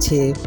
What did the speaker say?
6،